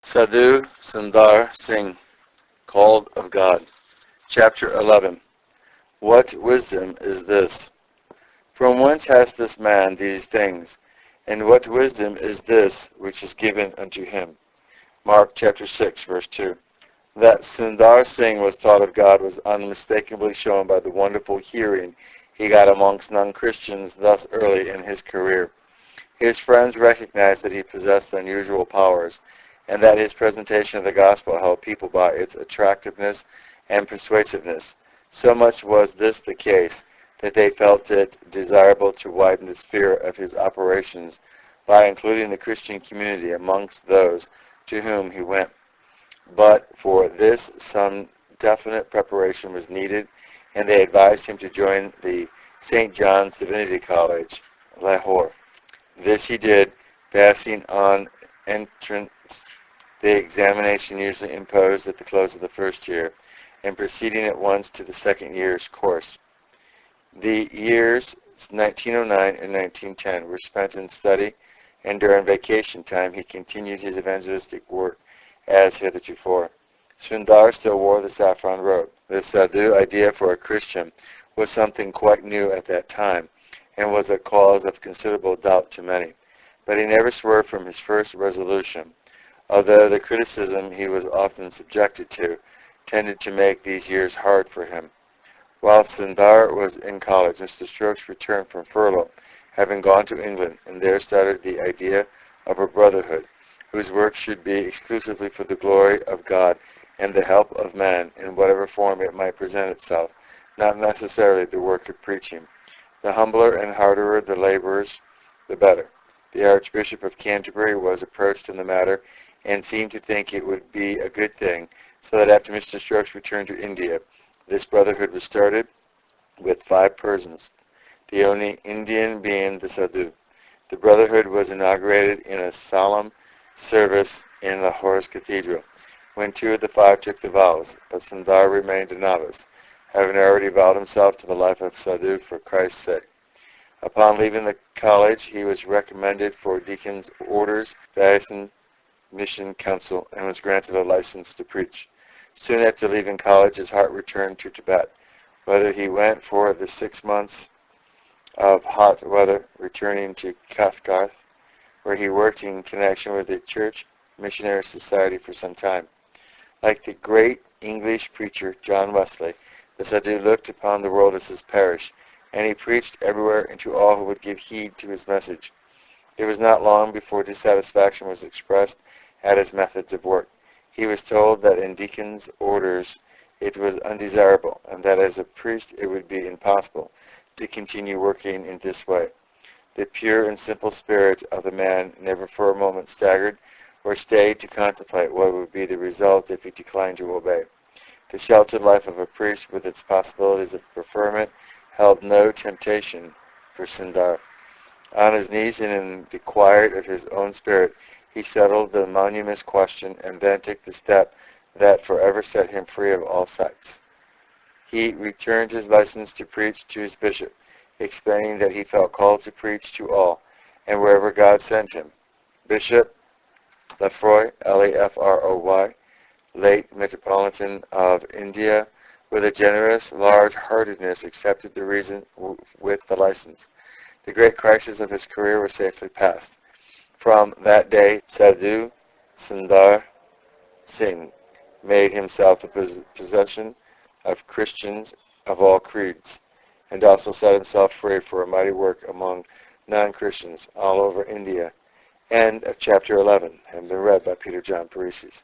Sadhu Sundar Singh, Called of God. Chapter 11. What wisdom is this? From whence has this man these things? And what wisdom is this which is given unto him? Mark chapter 6, verse 2. That Sundar Singh was taught of God was unmistakably shown by the wonderful hearing he got amongst non-Christians thus early in his career. His friends recognized that he possessed unusual powers, and that his presentation of the gospel held people by its attractiveness and persuasiveness. So much was this the case that they felt it desirable to widen the sphere of his operations by including the Christian community amongst those to whom he went. But for this some definite preparation was needed, and they advised him to join the St. John's Divinity College, Lahore. This he did, passing on entrance the examination usually imposed at the close of the first year, and proceeding at once to the second year's course. The years 1909 and 1910 were spent in study, and during vacation time he continued his evangelistic work as heretofore. Sundar still wore the saffron robe. The sadhu idea for a Christian was something quite new at that time, and was a cause of considerable doubt to many. But he never swerved from his first resolution, although the criticism he was often subjected to tended to make these years hard for him. While Sundar was in college, Mr. Stokes returned from furlough, having gone to England, and there started the idea of a brotherhood, whose work should be exclusively for the glory of God and the help of man in whatever form it might present itself, not necessarily the work of preaching. The humbler and harder the laborers, the better. The Archbishop of Canterbury was approached in the matter, and seemed to think it would be a good thing, so that after Mr. Stokes returned to India, this brotherhood was started with 5 persons, the only Indian being the Sadhu. The brotherhood was inaugurated in a solemn service in Lahore's cathedral, when 2 of the 5 took the vows, but Sundar remained a novice, having already vowed himself to the life of Sadhu for Christ's sake. Upon leaving the college, he was recommended for deacon's orders, diocesan mission council, and was granted a license to preach. Soon after leaving college, his heart returned to Tibet. Whether he went for the 6 months of hot weather, returning to Cathcart, where he worked in connection with the Church Missionary Society for some time. Like the great English preacher John Wesley, the Sadhu looked upon the world as his parish, and he preached everywhere and to all who would give heed to his message. It was not long before dissatisfaction was expressed at his methods of work. He was told that in deacon's orders it was undesirable, and that as a priest it would be impossible to continue working in this way. The pure and simple spirit of the man never for a moment staggered or stayed to contemplate what would be the result if he declined to obey. The sheltered life of a priest, with its possibilities of preferment, held no temptation for Sundar. On his knees and in the quiet of his own spirit, he settled the monuments question, and then took the step that forever set him free of all sects. He returned his license to preach to his bishop, explaining that he felt called to preach to all, and wherever God sent him. Bishop Lefroy, Lefroy, late Metropolitan of India, with a generous large-heartedness accepted the reason with the license. The great crisis of his career was safely past. From that day, Sadhu Sundar Singh made himself the possession of Christians of all creeds, and also set himself free for a mighty work among non-Christians all over India. End of chapter 11, and been read by Peter John Paresis.